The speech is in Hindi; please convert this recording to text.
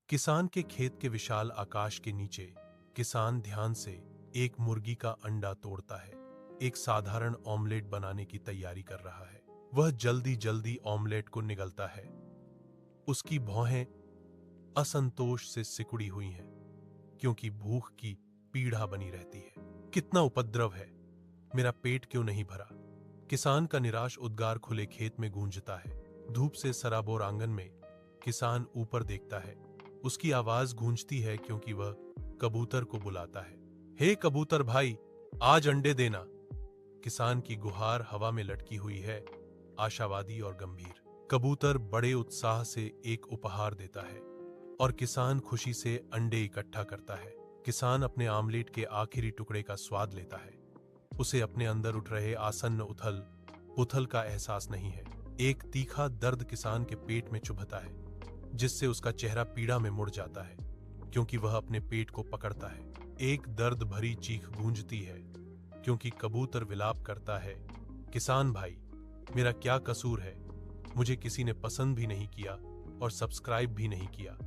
किसान के खेत के विशाल आकाश के नीचे किसान ध्यान से एक मुर्गी का अंडा तोड़ता है। एक साधारण ऑमलेट बनाने की तैयारी कर रहा है। वह जल्दी जल्दी ऑमलेट को निगलता है। उसकी भौहें असंतोष से सिकुड़ी हुई हैं, क्योंकि भूख की पीड़ा बनी रहती है। कितना उपद्रव है, मेरा पेट क्यों नहीं भरा? किसान का निराश उद्गार खुले खेत में गूंजता है। धूप से सराबोर आंगन में किसान ऊपर देखता है। उसकी आवाज गूंजती है क्योंकि वह कबूतर को बुलाता है। हे कबूतर भाई, आज अंडे देना। किसान की गुहार हवा में लटकी हुई है, आशावादी और गंभीर। कबूतर बड़े उत्साह से एक उपहार देता है और किसान खुशी से अंडे इकट्ठा करता है। किसान अपने आमलेट के आखिरी टुकड़े का स्वाद लेता है। उसे अपने अंदर उठ रहे आसन्न उथल पुथल का एहसास नहीं है। एक तीखा दर्द किसान के पेट में चुभता है, जिससे उसका चेहरा पीड़ा में मुड़ जाता है, क्योंकि वह अपने पेट को पकड़ता है। एक दर्द भरी चीख गूंजती है, क्योंकि कबूतर विलाप करता है, किसान भाई, मेरा क्या कसूर है? मुझे किसी ने पसंद भी नहीं किया और सब्सक्राइब भी नहीं किया।